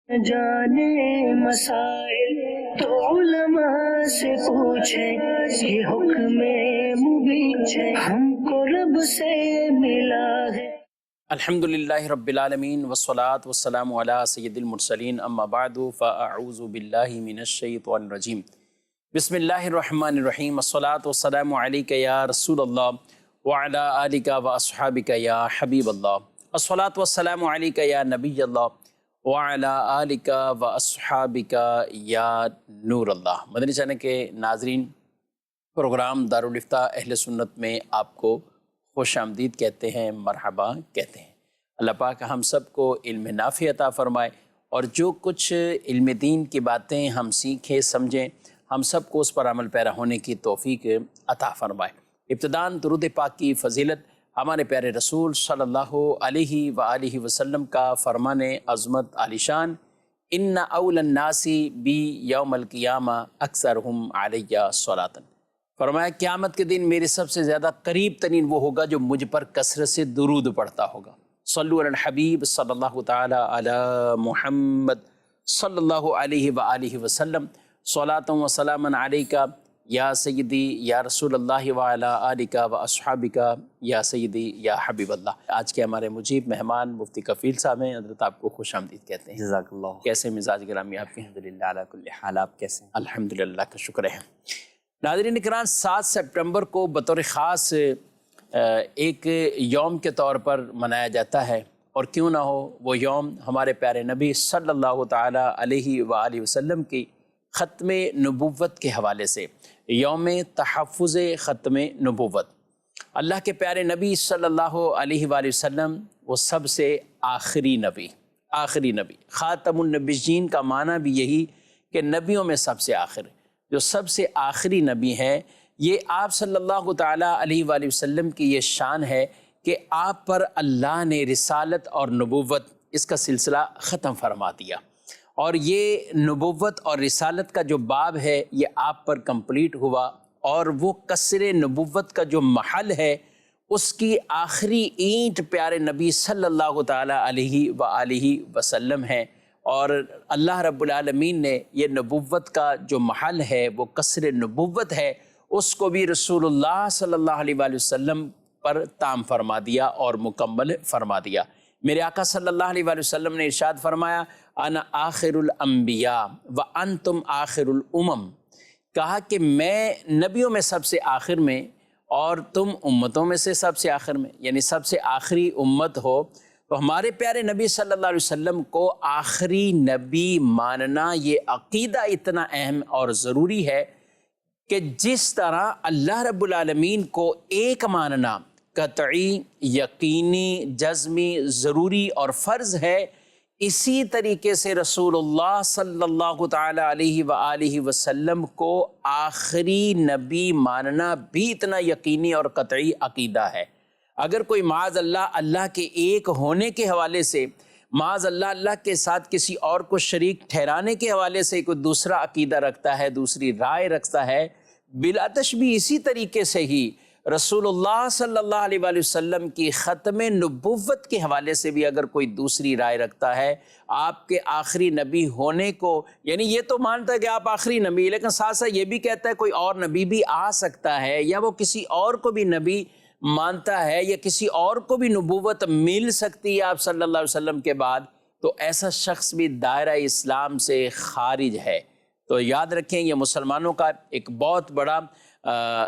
جانے مسائل تو علماء سے پوچھیں، یہ حکم مبین ہم کو رب سے ملا ہے۔ الحمدللہ رب العالمین والصلاة والسلام علی سید المرسلین، اما بعد فاعوذ باللہ من الشیطان الرجیم۔ بسم اللہ الرحمن الرحیم، الصلاة والسلام علیک یا رسول اللہ وعلی آلک واصحابک یا حبیب اللہ، الصلاة والسلام علیک یا نبی اللہ وعلی آلک واصحابک یا نور اللہ۔ مدنی چینل کے ناظرین، پروگرام دارالفتاء اہل سنت میں آپ کو خوش آمدید کہتے ہیں، مرحبا کہتے ہیں۔ اللہ پاک ہم سب کو علم نافع عطا فرمائے اور جو کچھ علم دین کی باتیں ہم سیکھیں سمجھیں، ہم سب کو اس پر عمل پیرا ہونے کی توفیق عطا فرمائے۔ ابتداً درود پاک کی فضیلت ہمارے پیارے رسول صلی اللہ علیہ وآلہ وسلم کا فرمان عظمت عالی شان، ان اول الناس بی یوم القیامہ اکثرہم علیہ صلاۃ۔ فرمایا قیامت کے دن میرے سب سے زیادہ قریب ترین وہ ہوگا جو مجھ پر کثرت سے درود پڑھتا ہوگا۔ صلو علی الحبیب صلی اللہ تعالی علی محمد صلی اللہ علیہ وآلہ وسلم، صلاۃ و سلام علیک یا سیدی یا رسول اللہ وعلی آلک و اصحابک یا سیدی یا حبیب اللہ۔ آج کے ہمارے مجیب مہمان مفتی کفیل صاحب ہیں، حضرت آپ کو خوش آمدید کہتے ہیں۔ جزاک اللہ۔ کیسے مزاج گرامی آپ کے؟ الحمدللہ علی کل حال، آپ کیسے ہیں؟ الحمدللہ کا شکر ہے۔ ناظرین کرام، 7 سپٹمبر کو بطور خاص ایک یوم کے طور پر منایا جاتا ہے، اور کیوں نہ ہو وہ یوم ہمارے پیارے نبی صلی اللہ تعالی علیہ وآلہ وسلم کی ختم نبوت کے حوالے سے، یوم تحفظ ختم نبوت۔ اللہ کے پیارے نبی صلی اللہ علیہ وآلہ وسلم وہ سب سے آخری نبی، خاتم النبیین کا معنی بھی یہی کہ نبیوں میں سب سے آخر، جو سب سے آخری نبی ہے۔ یہ آپ صلی اللہ تعالیٰ علیہ وآلہ وسلم کی یہ شان ہے کہ آپ پر اللہ نے رسالت اور نبوت اس کا سلسلہ ختم فرما دیا، اور یہ نبوت اور رسالت کا جو باب ہے یہ آپ پر کمپلیٹ ہوا، اور وہ قصر نبوت کا جو محل ہے اس کی آخری اینٹ پیارے نبی صلی اللہ تعالیٰ علیہ وآلہ وسلم ہے۔ اور اللہ رب العالمین نے یہ نبوت کا جو محل ہے وہ قصر نبوت ہے، اس کو بھی رسول اللہ صلی اللہ علیہ وآلہ وسلم پر تام فرما دیا اور مکمل فرما دیا۔ میرے آقا صلی اللہ علیہ وآلہ وسلم نے ارشاد فرمایا، انا آخر الانبیاء وانتم آخر الامم، کہا کہ میں نبیوں میں سب سے آخر میں اور تم امتوں میں سے سب سے آخر میں، یعنی سب سے آخری امت ہو۔ تو ہمارے پیارے نبی صلی اللہ علیہ وسلم کو آخری نبی ماننا یہ عقیدہ اتنا اہم اور ضروری ہے کہ جس طرح اللہ رب العالمین کو ایک ماننا قطعی، یقینی، جزمی، ضروری اور فرض ہے، اسی طریقے سے رسول اللہ صلی اللہ تعالی علیہ وآلہ وسلم کو آخری نبی ماننا بھی اتنا یقینی اور قطعی عقیدہ ہے۔ اگر کوئی معاذ اللہ کے ایک ہونے کے حوالے سے، معاذ اللہ کے ساتھ کسی اور کو شریک ٹھہرانے کے حوالے سے کوئی دوسرا عقیدہ رکھتا ہے، دوسری رائے رکھتا ہے، بلا تشبیہ اسی طریقے سے ہی رسول اللہ صلی اللہ علیہ وآلہ وسلم کی ختم نبوت کے حوالے سے بھی اگر کوئی دوسری رائے رکھتا ہے، آپ کے آخری نبی ہونے کو، یعنی یہ تو مانتا ہے کہ آپ آخری نبی، لیکن ساتھ ساتھ یہ بھی کہتا ہے کوئی اور نبی بھی آ سکتا ہے، یا وہ کسی اور کو بھی نبی مانتا ہے، یا کسی اور کو بھی نبوت مل سکتی ہے آپ صلی اللہ علیہ وسلم کے بعد، تو ایسا شخص بھی دائرہ اسلام سے خارج ہے۔ تو یاد رکھیں، یہ مسلمانوں کا ایک بہت بڑا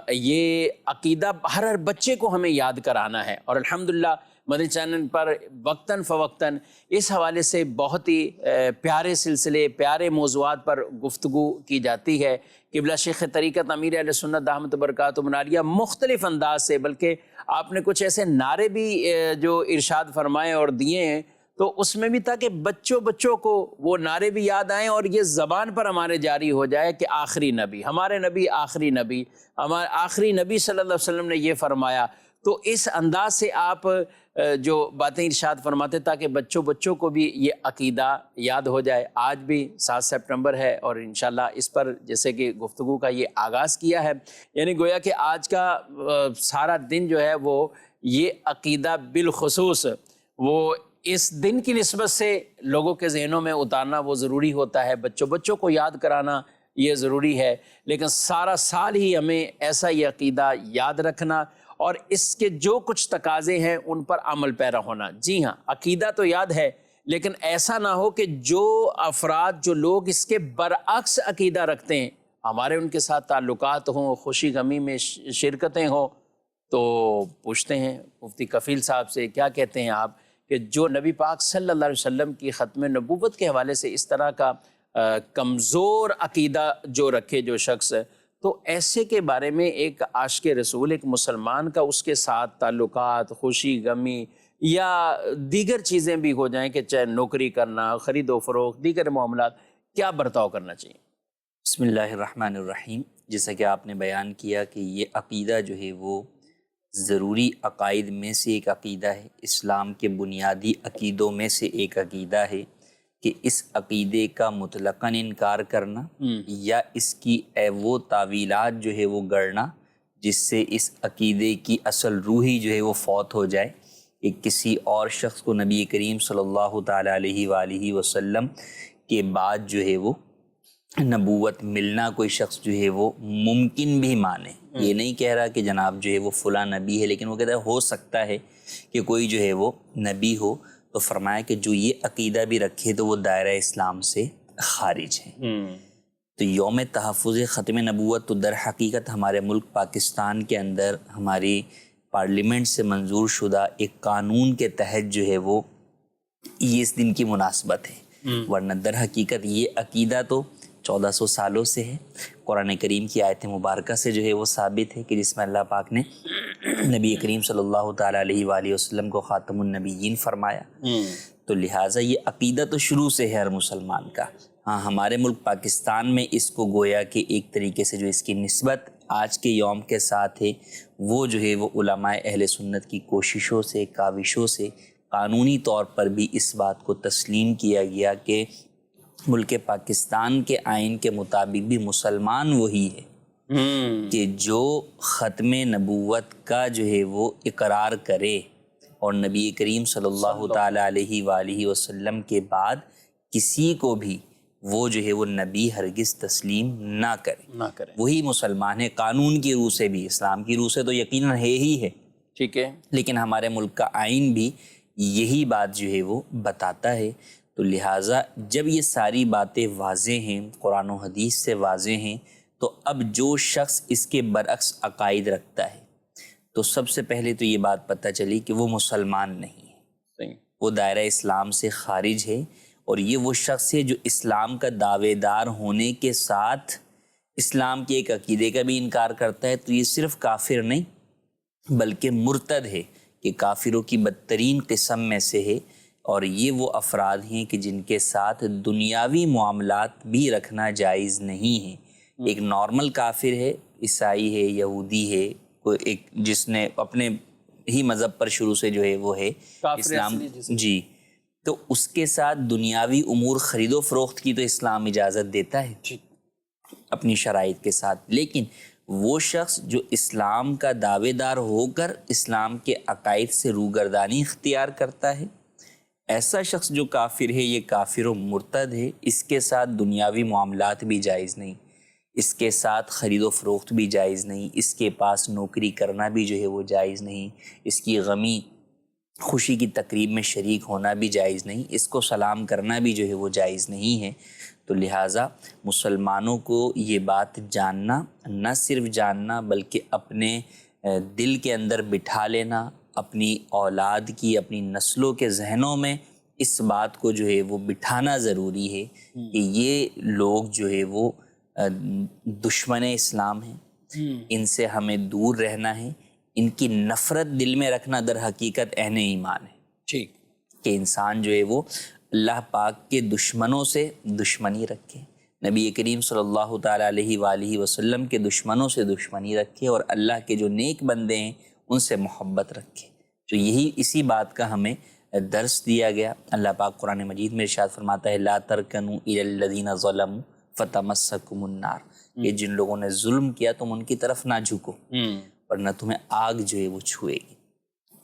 یہ عقیدہ ہر بچے کو ہمیں یاد کرانا ہے، اور الحمدللہ مدنی چینل پر وقتاً فوقتاً اس حوالے سے بہت ہی پیارے سلسلے، پیارے موضوعات پر گفتگو کی جاتی ہے۔ قبلہ شیخ طریقت امیر اہل سنت دامت برکاتہ العالیہ مختلف انداز سے، بلکہ آپ نے کچھ ایسے نعرے بھی جو ارشاد فرمائے اور دیے ہیں، تو اس میں بھی تھا کہ بچوں کو وہ نعرے بھی یاد آئیں اور یہ زبان پر ہمارے جاری ہو جائے کہ آخری نبی، ہمارے نبی آخری نبی، ہمارے آخری نبی صلی اللہ علیہ وسلم نے یہ فرمایا۔ تو اس انداز سے آپ جو باتیں ارشاد فرماتے تاکہ بچوں کو بھی یہ عقیدہ یاد ہو جائے۔ آج بھی 7 سپٹمبر ہے اور انشاءاللہ اس پر جیسے کہ گفتگو کا یہ آغاز کیا ہے، یعنی گویا کہ آج کا سارا دن جو ہے وہ یہ عقیدہ بالخصوص وہ اس دن کی نسبت سے لوگوں کے ذہنوں میں اتارنا وہ ضروری ہوتا ہے، بچوں کو یاد کرانا یہ ضروری ہے، لیکن سارا سال ہی ہمیں ایسا یہ عقیدہ یاد رکھنا اور اس کے جو کچھ تقاضے ہیں ان پر عمل پیرا ہونا۔ جی ہاں، عقیدہ تو یاد ہے، لیکن ایسا نہ ہو کہ جو افراد جو لوگ اس کے برعکس عقیدہ رکھتے ہیں، ہمارے ان کے ساتھ تعلقات ہوں، خوشی غمی میں شرکتیں ہوں، تو پوچھتے ہیں مفتی کفیل صاحب سے، کیا کہتے ہیں آپ کہ جو نبی پاک صلی اللہ علیہ وسلم کی ختم نبوت کے حوالے سے اس طرح کا کمزور عقیدہ جو رکھے جو شخص، تو ایسے کے بارے میں ایک عاشق رسول، ایک مسلمان کا اس کے ساتھ تعلقات، خوشی غمی یا دیگر چیزیں بھی ہو جائیں کہ چاہے نوکری کرنا، خرید و فروخت، دیگر معاملات، کیا برتاؤ کرنا چاہیے؟ بسم اللہ الرحمن الرحیم۔ جیسا کہ آپ نے بیان کیا کہ یہ عقیدہ جو ہے وہ ضروری عقائد میں سے ایک عقیدہ ہے، اسلام کے بنیادی عقیدوں میں سے ایک عقیدہ ہے کہ اس عقیدے کا مطلقاً انکار کرنا یا اس کی وہ تعویلات جو ہے وہ گڑنا جس سے اس عقیدے کی اصل روحی جو ہے وہ فوت ہو جائے، کہ کسی اور شخص کو نبی کریم صلی اللہ تعالیٰ علیہ وآلہ وسلم کے بعد جو ہے وہ نبوت ملنا کوئی شخص جو ہے وہ ممکن بھی مانے۔ یہ نہیں کہہ رہا کہ جناب جو ہے وہ فلاں نبی ہے، لیکن وہ کہتا ہے ہو سکتا ہے کہ کوئی جو ہے وہ نبی ہو، تو فرمایا کہ جو یہ عقیدہ بھی رکھے تو وہ دائرہ اسلام سے خارج ہے۔ تو یوم تحفظ ختم نبوت تو در حقیقت ہمارے ملک پاکستان کے اندر ہماری پارلیمنٹ سے منظور شدہ ایک قانون کے تحت جو ہے وہ یہ اس دن کی مناسبت ہے، ورنہ در حقیقت یہ عقیدہ تو 1400 سالوں سے ہے۔ قرآن کریم کی آیت مبارکہ سے جو ہے وہ ثابت ہے کہ جس میں اللہ پاک نے نبی کریم صلی اللہ تعالیٰ علیہ وآلہ وسلم کو خاتم النبیین فرمایا، تو لہٰذا یہ عقیدہ تو شروع سے ہے ہر مسلمان کا۔ ہاں، ہمارے ملک پاکستان میں اس کو گویا کہ ایک طریقے سے جو اس کی نسبت آج کے یوم کے ساتھ ہے، وہ جو ہے وہ علماء اہل سنت کی کوششوں سے، کاوشوں سے قانونی طور پر بھی اس بات کو تسلیم کیا گیا کہ ملک پاکستان کے آئین کے مطابق بھی مسلمان وہی ہے کہ جو ختم نبوت کا جو ہے وہ اقرار کرے اور نبی کریم صلی اللہ تعالیٰ علیہ وآلہ وسلم کے بعد کسی کو بھی وہ جو ہے وہ نبی ہرگز تسلیم نہ کرے، وہی مسلمان ہے، قانون کی روح سے بھی، اسلام کی روح سے تو یقیناً ہے ہی ہے، ٹھیک ہے، لیکن ہمارے ملک کا آئین بھی یہی بات جو ہے وہ بتاتا ہے۔ تو لہٰذا جب یہ ساری باتیں واضح ہیں، قرآن و حدیث سے واضح ہیں، تو اب جو شخص اس کے برعکس عقائد رکھتا ہے تو سب سے پہلے تو یہ بات پتہ چلی کہ وہ مسلمان نہیں ہے، وہ دائرہ اسلام سے خارج ہے، اور یہ وہ شخص ہے جو اسلام کا دعوے دار ہونے کے ساتھ اسلام کے ایک عقیدے کا بھی انکار کرتا ہے، تو یہ صرف کافر نہیں بلکہ مرتد ہے، کہ کافروں کی بدترین قسم میں سے ہے، اور یہ وہ افراد ہیں کہ جن کے ساتھ دنیاوی معاملات بھی رکھنا جائز نہیں ہے۔ ایک نارمل کافر ہے، عیسائی ہے، یہودی ہے، کوئی ایک جس نے اپنے ہی مذہب پر شروع سے جو ہے وہ ہے اسلام، جی، تو اس کے ساتھ دنیاوی امور خرید و فروخت کی تو اسلام اجازت دیتا ہے اپنی شرائط کے ساتھ، لیکن وہ شخص جو اسلام کا دعوے دار ہو کر اسلام کے عقائد سے روگردانی اختیار کرتا ہے، ایسا شخص جو کافر ہے یہ کافر و مرتد ہے، اس کے ساتھ دنیاوی معاملات بھی جائز نہیں، اس کے ساتھ خرید و فروخت بھی جائز نہیں، اس کے پاس نوکری کرنا بھی جو ہے وہ جائز نہیں، اس کی غمی خوشی کی تقریب میں شریک ہونا بھی جائز نہیں، اس کو سلام کرنا بھی جو ہے وہ جائز نہیں ہے۔ تو لہٰذا مسلمانوں کو یہ بات جاننا، نہ صرف جاننا بلکہ اپنے دل کے اندر بٹھا لینا، اپنی اولاد کی، اپنی نسلوں کے ذہنوں میں اس بات کو جو ہے وہ بٹھانا ضروری ہے کہ یہ لوگ جو ہے وہ دشمن اسلام ہیں، ان سے ہمیں دور رہنا ہے، ان کی نفرت دل میں رکھنا در حقیقت عین ایمان ہے، ٹھیک، کہ انسان جو ہے وہ اللہ پاک کے دشمنوں سے دشمنی رکھے، نبی کریم صلی اللہ تعالیٰ علیہ وآلہ وسلم کے دشمنوں سے دشمنی رکھے، اور اللہ کے جو نیک بندے ہیں ان سے محبت رکھے۔ تو یہی اسی بات کا ہمیں درس دیا گیا۔ اللہ پاک قرآن مجید میں ارشاد فرماتا ہے لا ترکنوا الی الذین ظلموا فتمسکم النار، کہ جن لوگوں نے ظلم کیا تم ان کی طرف نہ جھکو ورنہ تمہیں آگ جو ہے وہ چھوئے گی۔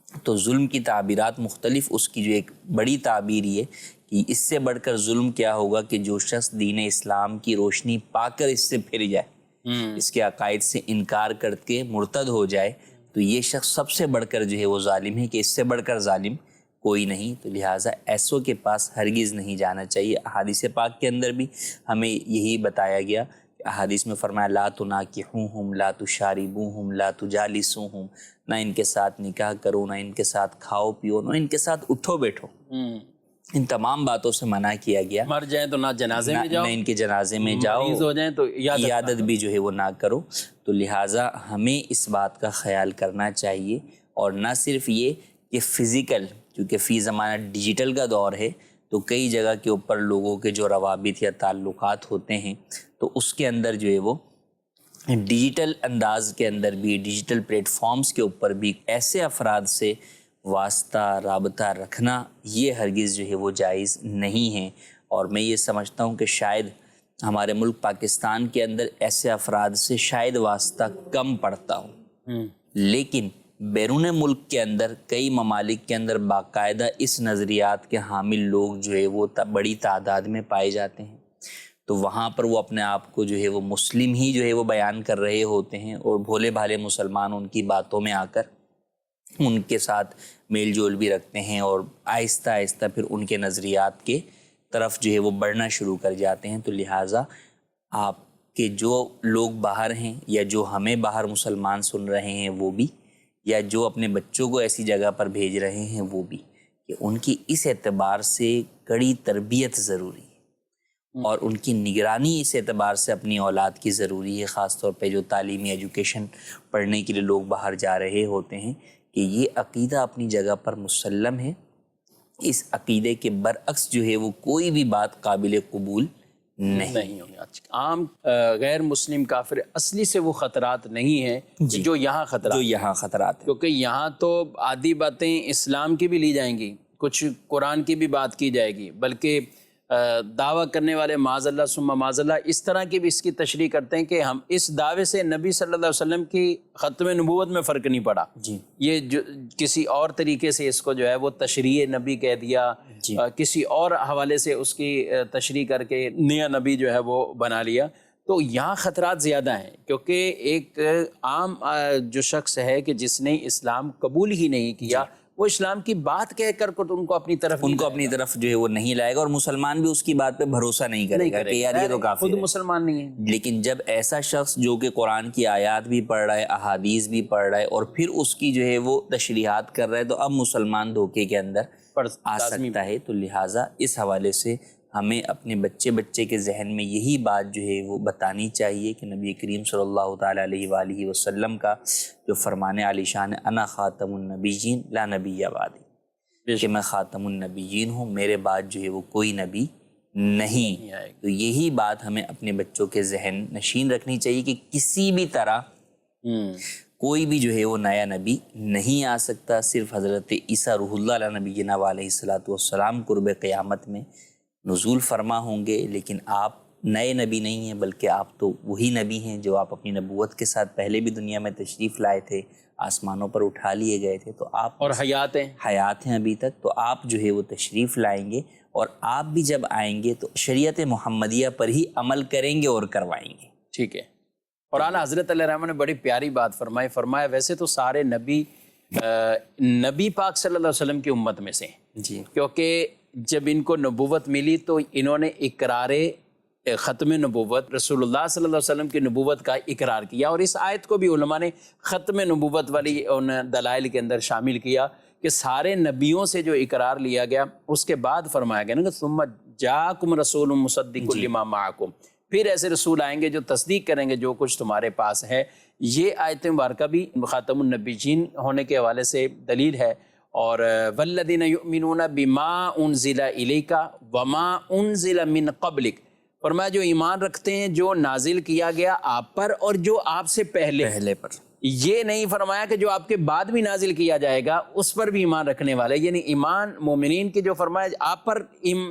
تو ظلم کی تعبیرات مختلف، اس کی جو ایک بڑی تعبیر یہ کہ اس سے بڑھ کر ظلم کیا ہوگا کہ جو شخص دین اسلام کی روشنی پا کر اس سے پھر جائے، اس کے عقائد سے انکار کر کے مرتد ہو جائے، تو یہ شخص سب سے بڑھ کر جو ہے وہ ظالم ہے، کہ اس سے بڑھ کر ظالم کوئی نہیں۔ تو لہٰذا ایسوں کے پاس ہرگز نہیں جانا چاہیے۔ احادیث پاک کے اندر بھی ہمیں یہی بتایا گیا، احادیث میں فرمایا لا تناکحوہم لا تشاربوہم لا تجالسوہم، نہ ان کے ساتھ نکاح کرو، نہ ان کے ساتھ کھاؤ پیو، نہ ان کے ساتھ اٹھو بیٹھو۔ ان تمام باتوں سے منع کیا گیا۔ مر جائیں تو نہ جنازے میں جاؤ، نہ ان کے جنازے میں جاؤ، مریض ہو جائیں تو عیادت بھی جو ہے وہ نہ کرو۔ تو لہٰذا ہمیں اس بات کا خیال کرنا چاہیے، اور نہ صرف یہ کہ فزیکل، کیونکہ فی زمانہ ڈیجیٹل کا دور ہے، تو کئی جگہ کے اوپر لوگوں کے جو روابط یا تعلقات ہوتے ہیں تو اس کے اندر جو ہے وہ ڈیجیٹل انداز کے اندر بھی، ڈیجیٹل پلیٹ فارمز کے اوپر بھی ایسے افراد سے واسطہ رابطہ رکھنا یہ ہرگز جو ہے وہ جائز نہیں ہے۔ اور میں یہ سمجھتا ہوں کہ شاید ہمارے ملک پاکستان کے اندر ایسے افراد سے شاید واسطہ کم پڑتا ہو، لیکن بیرون ملک کے اندر کئی ممالک کے اندر باقاعدہ اس نظریات کے حامل لوگ جو ہے وہ بڑی تعداد میں پائے جاتے ہیں۔ تو وہاں پر وہ اپنے آپ کو جو ہے وہ مسلم ہی جو ہے وہ بیان کر رہے ہوتے ہیں، اور بھولے بھالے مسلمان ان کی باتوں میں آ کر ان کے ساتھ میل جول بھی رکھتے ہیں، اور آہستہ آہستہ پھر ان کے نظریات کے طرف جو ہے وہ بڑھنا شروع کر جاتے ہیں۔ تو لہٰذا آپ کے جو لوگ باہر ہیں، یا جو ہمیں باہر مسلمان سن رہے ہیں وہ بھی، یا جو اپنے بچوں کو ایسی جگہ پر بھیج رہے ہیں وہ بھی، کہ ان کی اس اعتبار سے کڑی تربیت ضروری ہے، اور ان کی نگرانی اس اعتبار سے اپنی اولاد کی ضروری ہے، خاص طور پہ جو تعلیمی ایجوکیشن پڑھنے کے لیے لوگ باہر جا رہے ہوتے ہیں، کہ یہ عقیدہ اپنی جگہ پر مسلم ہے، اس عقیدے کے برعکس جو ہے وہ کوئی بھی بات قابل قبول نہیں ہوگی۔ عام غیر مسلم کافر اصلی سے وہ خطرات نہیں ہیں جو یہاں خطرات ہیں، کیونکہ یہاں تو آدھی باتیں اسلام کی بھی لی جائیں گی، کچھ قرآن کی بھی بات کی جائے گی، بلکہ دعویٰ کرنے والے معاذ اللہ ثم معاذ اللہ اس طرح کی بھی اس کی تشریح کرتے ہیں کہ ہم اس دعوے سے نبی صلی اللہ علیہ وسلم کی ختم نبوت میں فرق نہیں پڑا، یہ جو کسی اور طریقے سے اس کو جو ہے وہ تشریح نبی کہہ دیا، کسی اور حوالے سے اس کی تشریح کر کے نیا نبی جو ہے وہ بنا لیا۔ تو یہاں خطرات زیادہ ہیں، کیونکہ ایک عام جو شخص ہے کہ جس نے اسلام قبول ہی نہیں کیا، وہ اسلام کی بات کہہ کر ان کو اپنی طرف جو ہے وہ نہیں لائے گا، اور مسلمان بھی اس کی بات پہ بھروسہ نہیں کرے گا کہ یار یہ تو کافر ہے، خود مسلمان نہیں ہے۔ لیکن جب ایسا شخص جو کہ قرآن کی آیات بھی پڑھ رہا ہے، احادیث بھی پڑھ رہا ہے، اور پھر اس کی جو ہے وہ تشریحات کر رہا ہے، تو اب مسلمان دھوکے کے اندر آ سکتا ہے۔ تو لہٰذا اس حوالے سے ہمیں اپنے بچے کے ذہن میں یہی بات جو ہے وہ بتانی چاہیے کہ نبی کریم صلی اللہ تعالیٰ علیہ وآلہ وسلم کا جو فرمان عالی شان ہے، انا خاتم النبیین لا نبی بعدی، کہ میں خاتم النبیین ہوں، میرے بعد جو ہے وہ کوئی نبی نہیں۔ تو یہی بات ہمیں اپنے بچوں کے ذہن نشین رکھنی چاہیے کہ کسی بھی طرح کوئی بھی جو ہے وہ نیا نبی نہیں آ سکتا۔ صرف حضرت عیسیٰ روح اللہ علیہ نبینا علیہ الصلوۃ والسلام قرب قیامت میں نزول فرما ہوں گے، لیکن آپ نئے نبی نہیں ہیں، بلکہ آپ تو وہی نبی ہیں جو آپ اپنی نبوت کے ساتھ پہلے بھی دنیا میں تشریف لائے تھے، آسمانوں پر اٹھا لیے گئے تھے، تو آپ اور حیات ہیں ابھی تک، تو آپ جو ہے وہ تشریف لائیں گے، اور آپ بھی جب آئیں گے تو شریعت محمدیہ پر ہی عمل کریں گے اور کروائیں گے۔ ٹھیک ہے۔ اور اعلیٰ حضرت علیہ الرحمہ نے بڑی پیاری بات فرمایا ویسے تو سارے نبی پاک صلی اللہ علیہ وسلم کی امت میں سے ہیں، کیونکہ جب ان کو نبوت ملی تو انہوں نے اقرار ختم نبوت رسول اللہ صلی اللہ علیہ وسلم کی نبوت کا اقرار کیا، اور اس آیت کو بھی علماء نے ختم نبوت والی ان دلائل کے اندر شامل کیا کہ سارے نبیوں سے جو اقرار لیا گیا، اس کے بعد فرمایا گیا نا کہ ثم جاءکم رسول مصدق لما معکم، پھر ایسے رسول آئیں گے جو تصدیق کریں گے جو کچھ تمہارے پاس ہے۔ یہ آیت مبارکہ بھی خاتم النبیین ہونے کے حوالے سے دلیل ہے۔ اور والذین یؤمنون بما انزل الیک وما انزل من قبلک، فرمایا جو ایمان رکھتے ہیں جو نازل کیا گیا آپ پر اور جو آپ سے پہلے پر، یہ نہیں فرمایا کہ جو آپ کے بعد بھی نازل کیا جائے گا اس پر بھی ایمان رکھنے والے، یعنی ایمان مومنین کی جو فرمایا آپ پر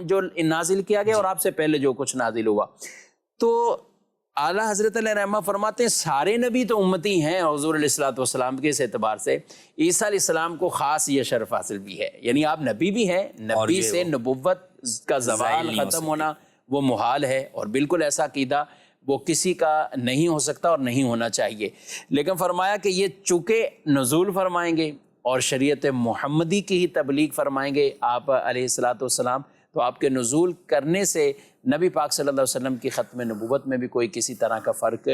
جو نازل کیا گیا اور آپ سے پہلے جو کچھ نازل ہوا۔ تو اعلیٰ حضرت علیہ رحمہ فرماتے ہیں سارے نبی تو امتی ہیں حضور علیہ الصلوۃ والسلام کے، اس اعتبار سے عیسیٰ علیہ السلام کو خاص یہ شرف حاصل بھی ہے، یعنی آپ نبی بھی ہیں، نبی سے نبوت کا زوال ختم ہونا وہ محال ہے، اور بالکل ایسا عقیدہ وہ کسی کا نہیں ہو سکتا اور نہیں ہونا چاہیے۔ لیکن فرمایا کہ یہ چونکہ نزول فرمائیں گے اور شریعت محمدی کی ہی تبلیغ فرمائیں گے آپ علیہ الصلوۃ والسلام، تو آپ کے نزول کرنے سے نبی پاک صلی اللہ علیہ وسلم کی ختم نبوت میں بھی کوئی کسی طرح کا فرق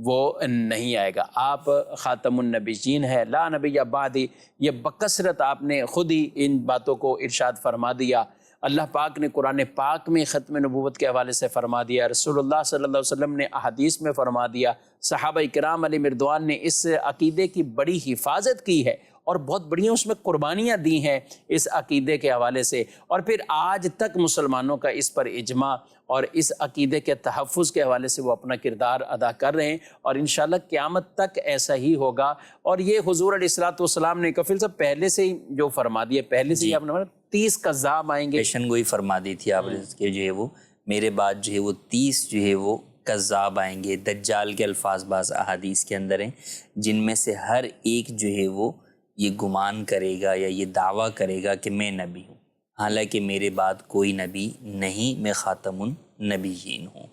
وہ نہیں آئے گا۔ آپ خاتم النبیین ہے، لا نبی بعدی، یہ بکثرت آپ نے خود ہی ان باتوں کو ارشاد فرما دیا۔ اللہ پاک نے قرآن پاک میں ختم نبوت کے حوالے سے فرما دیا، رسول اللہ صلی اللہ علیہ وسلم نے احادیث میں فرما دیا، صحابہ کرام علیہ مردوان نے اس عقیدے کی بڑی حفاظت کی ہے اور بہت بڑی اس میں قربانیاں دی ہیں اس عقیدے کے حوالے سے، اور پھر آج تک مسلمانوں کا اس پر اجماع اور اس عقیدے کے تحفظ کے حوالے سے وہ اپنا کردار ادا کر رہے ہیں، اور انشاءاللہ قیامت تک ایسا ہی ہوگا۔ اور یہ حضور علیہ الصلوۃ والسلام نے کفیل صاحب پہلے سے ہی جو فرما دیا، پہلے سے ہی آپ نے 30 کذاب آئیں گے، پیشن گوئی فرما دی تھی آپ نے کہ جو ہے وہ میرے بعد جو ہے وہ 30 جو ہے وہ کذاب آئیں گے۔ دجال کے الفاظ بعض احادیث کے اندر ہیں جن میں سے ہر ایک جو ہے وہ یہ گمان کرے گا یا یہ دعویٰ کرے گا کہ میں نبی ہوں، حالانکہ میرے بعد کوئی نبی نہیں، میں خاتم النبیین ہوں۔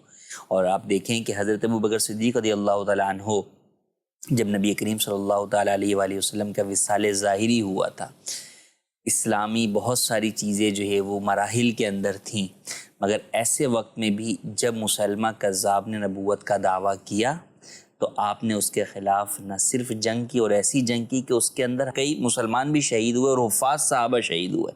اور آپ دیکھیں کہ حضرت ابوبکر صدیق رضی اللہ تعالیٰ عنہ جب نبی کریم صلی اللہ تعالیٰ علیہ وآلہ وسلم کا وصال ظاہری ہوا تھا، اسلامی بہت ساری چیزیں جو ہے وہ مراحل کے اندر تھیں، مگر ایسے وقت میں بھی جب مسلمہ کذاب نے نبوت کا دعویٰ کیا تو آپ نے اس کے خلاف نہ صرف جنگ کی، اور ایسی جنگ کی کہ اس کے اندر کئی مسلمان بھی شہید ہوئے اور حفاظ صحابہ شہید ہوئے،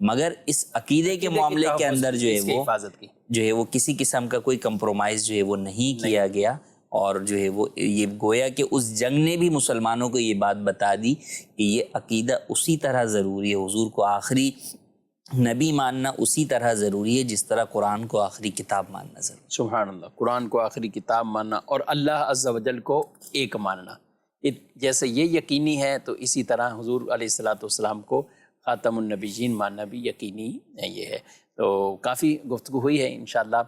مگر اس عقیدے کے معاملے کے اندر جو ہے وہ کسی قسم کا کوئی کمپرومائز جو ہے وہ نہیں کیا گیا، اور جو ہے وہ یہ گویا کہ اس جنگ نے بھی مسلمانوں کو یہ بات بتا دی کہ یہ عقیدہ اسی طرح ضروری ہے، حضور کو آخری نبی ماننا اسی طرح ضروری ہے جس طرح قرآن کو آخری کتاب ماننا ضروری ہے۔ سبحان اللہ، قرآن کو آخری کتاب ماننا اور اللہ عز و جل کو ایک ماننا، جیسے یہ یقینی ہے تو اسی طرح حضور علیہ الصلوۃ والسلام کو خاتم النبیین ماننا بھی یقینی یہ ہے۔ تو کافی گفتگو ہوئی ہے، انشاءاللہ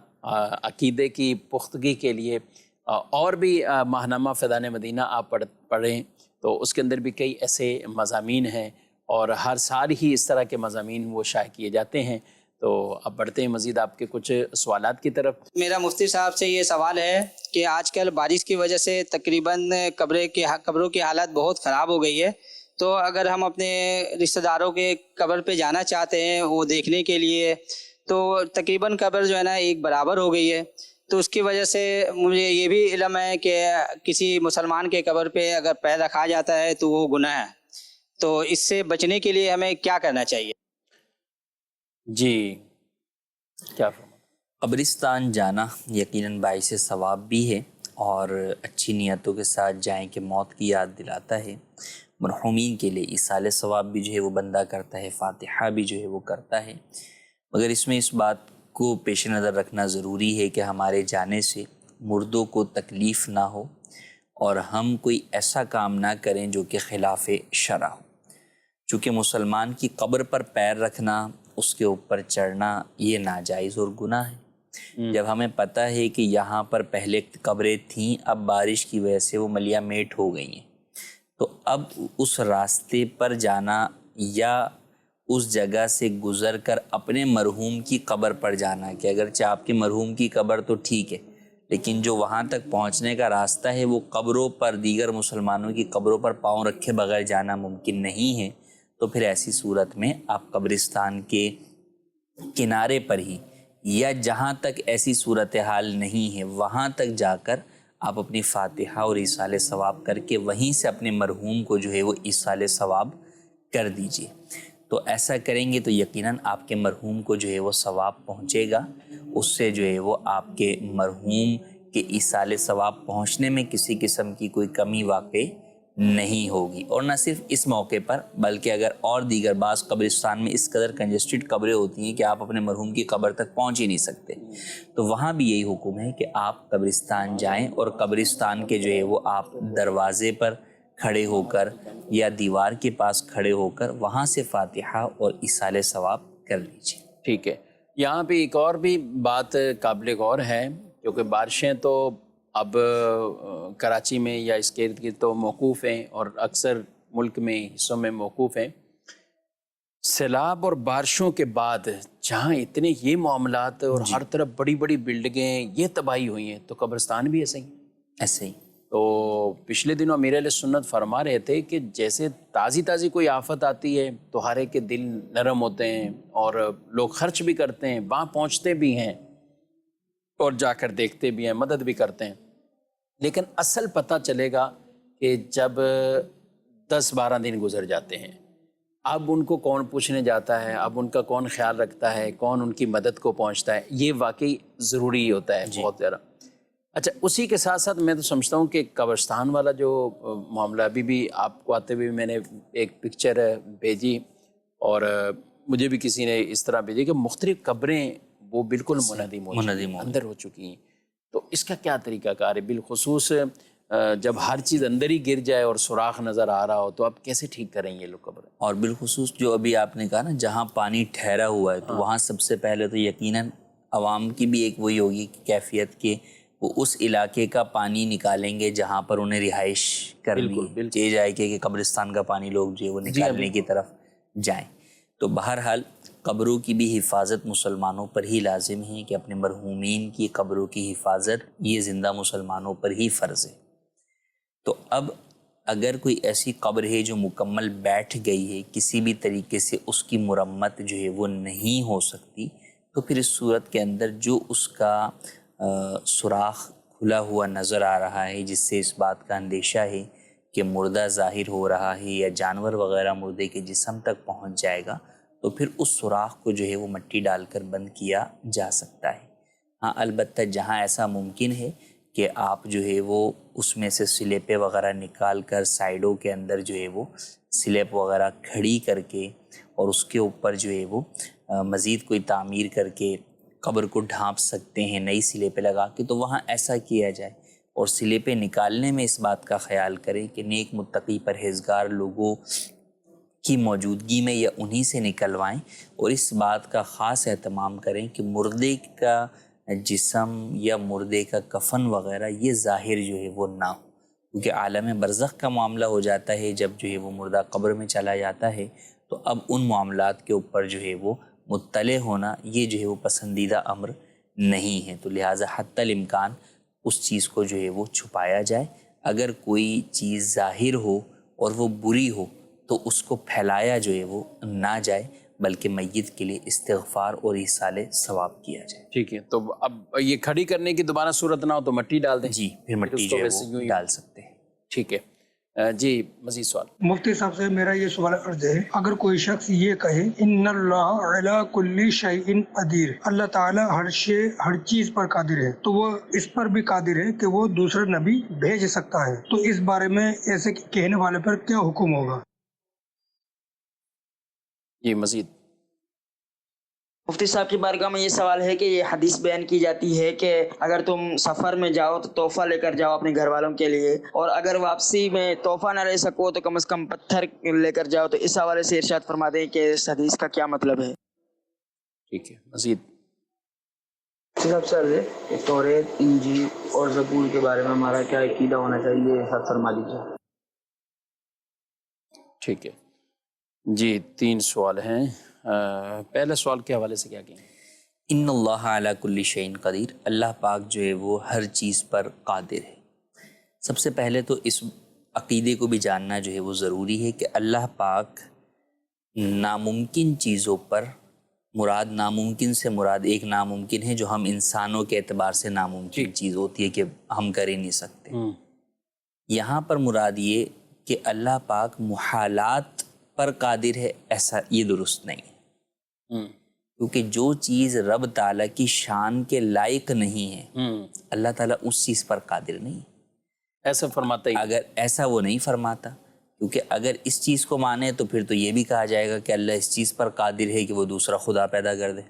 عقیدے کی پختگی کے لیے اور بھی ماہنامہ فیضان مدینہ آپ پڑھیں تو اس کے اندر بھی کئی ایسے مضامین ہیں، اور ہر سال ہی اس طرح کے مضامین وہ شائع کیے جاتے ہیں۔ تو اب بڑھتے ہیں مزید آپ کے کچھ سوالات کی طرف۔ میرا مفتی صاحب سے یہ سوال ہے کہ آج کل بارش کی وجہ سے تقریباً قبروں کی حالت بہت خراب ہو گئی ہے، تو اگر ہم اپنے رشتہ داروں کے قبر پہ جانا چاہتے ہیں وہ دیکھنے کے لیے، تو تقریباً قبر جو ہے نا ایک برابر ہو گئی ہے، تو اس کی وجہ سے مجھے یہ بھی علم ہے کہ کسی مسلمان کے قبر پہ اگر پیر رکھا جاتا ہے تو وہ گناہ ہے، تو اس سے بچنے کے لیے ہمیں کیا کرنا چاہیے؟ جی کیا فرمائیں؟ قبرستان جانا یقیناً باعث ثواب بھی ہے، اور اچھی نیتوں کے ساتھ جائیں کہ موت کی یاد دلاتا ہے، مرحومین کے لیے ایصال ثواب بھی جو ہے وہ بندہ کرتا ہے، فاتحہ بھی جو ہے وہ کرتا ہے، مگر اس میں اس بات کو پیش نظر رکھنا ضروری ہے کہ ہمارے جانے سے مردوں کو تکلیف نہ ہو اور ہم کوئی ایسا کام نہ کریں جو کہ خلاف شرع ہو، چونکہ مسلمان کی قبر پر پیر رکھنا، اس کے اوپر چڑھنا یہ ناجائز اور گناہ ہے۔ جب ہمیں پتہ ہے کہ یہاں پر پہلے قبریں تھیں، اب بارش کی وجہ سے وہ ملیا میٹ ہو گئی ہیں، تو اب اس راستے پر جانا یا اس جگہ سے گزر کر اپنے مرحوم کی قبر پر جانا، کہ اگرچہ آپ کے مرحوم کی قبر تو ٹھیک ہے لیکن جو وہاں تک پہنچنے کا راستہ ہے وہ قبروں پر، دیگر مسلمانوں کی قبروں پر پاؤں رکھے بغیر جانا ممکن نہیں ہے، تو پھر ایسی صورت میں آپ قبرستان کے کنارے پر ہی یا جہاں تک ایسی صورتحال نہیں ہے وہاں تک جا کر آپ اپنی فاتحہ اور ایصال ثواب کر کے وہیں سے اپنے مرحوم کو جو ہے وہ ایصال ثواب کر دیجیے۔ تو ایسا کریں گے تو یقیناً آپ کے مرحوم کو جو ہے وہ ثواب پہنچے گا، اس سے جو ہے وہ آپ کے مرحوم کے ایصال ثواب پہنچنے میں کسی قسم کی کوئی کمی واقع نہیں ہوگی۔ اور نہ صرف اس موقع پر بلکہ اگر اور دیگر بعض قبرستان میں اس قدر کنجسٹڈ قبریں ہوتی ہیں کہ آپ اپنے مرحوم کی قبر تک پہنچ ہی نہیں سکتے، تو وہاں بھی یہی حکم ہے کہ آپ قبرستان جائیں اور قبرستان کے جو ہے وہ آپ دروازے پر کھڑے ہو کر یا دیوار کے پاس کھڑے ہو کر وہاں سے فاتحہ اور ایصال ثواب کر لیجیے۔ ٹھیک ہے، یہاں پہ ایک اور بھی بات قابل غور ہے، کیونکہ بارشیں تو اب کراچی میں یا اس کے ارد گرد تو موقوف ہیں اور اکثر ملک میں حصوں میں موقوف ہیں. سیلاب اور بارشوں کے بعد جہاں اتنے یہ معاملات اور ہر طرف بڑی بڑی بلڈنگیں یہ تباہی ہوئی ہیں تو قبرستان بھی ایسے ہی ایسے ہی. تو پچھلے دنوں امیر اہل سنت فرما رہے تھے کہ جیسے تازی کوئی آفت آتی ہے تو ہر ایک کے دل نرم ہوتے ہیں اور لوگ خرچ بھی کرتے ہیں، وہاں پہنچتے بھی ہیں اور جا کر دیکھتے بھی ہیں، مدد بھی کرتے ہیں. لیکن اصل پتہ چلے گا کہ جب 10-12 دن گزر جاتے ہیں، اب ان کو کون پوچھنے جاتا ہے، اب ان کا کون خیال رکھتا ہے، کون ان کی مدد کو پہنچتا ہے. یہ واقعی ضروری ہوتا ہے بہت زیادہ. اچھا، اسی کے ساتھ ساتھ میں تو سمجھتا ہوں کہ قبرستان والا جو معاملہ ابھی بھی آپ کو آتے ہوئے میں نے ایک پکچر بھیجی اور مجھے بھی کسی نے اس طرح بھیجی کہ مختلف قبریں وہ بالکل منہدم اندر ہو چکی ہیں. تو اس کا کیا طریقہ کار ہے؟ بالخصوص جب ہر چیز اندر ہی گر جائے اور سوراخ نظر آ رہا ہو تو آپ کیسے ٹھیک کریں یہ لوگ قبریں؟ اور بالخصوص جو ابھی آپ نے کہا نا جہاں پانی ٹھہرا ہوا ہے تو وہاں سب سے پہلے تو یقیناً عوام کی بھی ایک وہی ہوگی کہ کیفیت کہ وہ اس علاقے کا پانی نکالیں گے جہاں پر انہیں رہائش کرنی چاہیے جائے کہ قبرستان کا پانی لوگ جو ہے وہ نکالنے کی طرف جائیں. تو بہرحال قبروں کی بھی حفاظت مسلمانوں پر ہی لازم ہے کہ اپنے مرحومین کی قبروں کی حفاظت یہ زندہ مسلمانوں پر ہی فرض ہے. تو اب اگر کوئی ایسی قبر ہے جو مکمل بیٹھ گئی ہے، کسی بھی طریقے سے اس کی مرمت جو ہے وہ نہیں ہو سکتی، تو پھر اس صورت کے اندر جو اس کا سوراخ کھلا ہوا نظر آ رہا ہے جس سے اس بات کا اندیشہ ہے کہ مردہ ظاہر ہو رہا ہے یا جانور وغیرہ مردے کے جسم تک پہنچ جائے گا، تو پھر اس سوراخ کو جو ہے وہ مٹی ڈال کر بند کیا جا سکتا ہے. ہاں البتہ جہاں ایسا ممکن ہے کہ آپ جو ہے وہ اس میں سے سلیپیں وغیرہ نکال کر سائڈوں کے اندر جو ہے وہ سلیپ وغیرہ کھڑی کر کے اور اس کے اوپر جو ہے وہ مزید کوئی تعمیر کر کے قبر کو ڈھانپ سکتے ہیں نئی سلیپیں لگا کے، تو وہاں ایسا کیا جائے. اور سلیپیں نکالنے میں اس بات کا خیال کریں کہ نیک متقی پرہیزگار لوگوں کی موجودگی میں یا انہی سے نکلوائیں، اور اس بات کا خاص اہتمام کریں کہ مردے کا جسم یا مردے کا کفن وغیرہ یہ ظاہر جو ہے وہ نہ ہو، کیونکہ عالم برزخ کا معاملہ ہو جاتا ہے جب جو ہے وہ مردہ قبر میں چلا جاتا ہے. تو اب ان معاملات کے اوپر جو ہے وہ مطلع ہونا یہ جو ہے وہ پسندیدہ امر نہیں ہے. تو لہٰذا حتی الامکان اس چیز کو جو ہے وہ چھپایا جائے. اگر کوئی چیز ظاہر ہو اور وہ بری ہو تو اس کو پھیلایا جو ہے وہ نہ جائے، بلکہ میت کے لیے استغفار اور ایصال ثواب کیا جائے. ٹھیک ہے، تو اب یہ کھڑی کرنے کی دوبارہ صورت نہ ہو تو مٹی ڈال دیں. جی، پھر مٹی جو ہے وہ ڈال سکتے ہیں. ٹھیک ہے جی، مزید سوال. مفتی صاحب سے میرا یہ سوال عرض ہے، اگر کوئی شخص یہ کہے ان اللہ علی کل شیء قدیر، اللہ تعالیٰ ہر چیز پر قادر ہے، تو وہ اس پر بھی قادر ہے کہ وہ دوسرے نبی بھیج سکتا ہے، تو اس بارے میں ایسے کہنے والے پر کیا حکم ہوگا؟ یہ مزید مفتی صاحب کی بارگاہ میں یہ سوال ہے کہ یہ حدیث بیان کی جاتی ہے کہ اگر تم سفر میں جاؤ تو تحفہ لے کر جاؤ اپنے گھر والوں کے لیے، اور اگر واپسی میں تحفہ نہ لے سکو تو کم از کم پتھر لے کر جاؤ، تو اس حوالے سے ارشاد فرما دیں کہ اس حدیث کا کیا مطلب ہے؟ ٹھیک ہے، مزید. صاحب سر کہ توریت، انجیل اور زبور کے بارے میں ہمارا کیا عقیدہ ہونا چاہیے، ارشاد فرما دیجیے. ٹھیک ہے جی، 3 سوال ہیں. پہلے سوال کے حوالے سے کیا کہیں؟ ان اللہ علی کل شیء قدیر، اللہ پاک جو ہے وہ ہر چیز پر قادر ہے. سب سے پہلے تو اس عقیدے کو بھی جاننا جو ہے وہ ضروری ہے کہ اللہ پاک ناممکن چیزوں پر، مراد ناممکن سے مراد ایک ناممکن ہے جو ہم انسانوں کے اعتبار سے ناممکن چیز ہوتی ہے کہ ہم کر ہی نہیں سکتے. یہاں پر مراد یہ کہ اللہ پاک محالات پر قادر ہے، ایسا یہ درست نہیں ہے. کیونکہ جو چیز رب تعالیٰ کی شان کے لائق نہیں ہے اللہ تعالیٰ اس چیز پر قادر نہیں ہے. ایسا فرماتا ہی اگر ایسا وہ نہیں فرماتا، کیونکہ اگر اس چیز کو مانے تو پھر تو یہ بھی کہا جائے گا کہ اللہ اس چیز پر قادر ہے کہ وہ دوسرا خدا پیدا کر دے.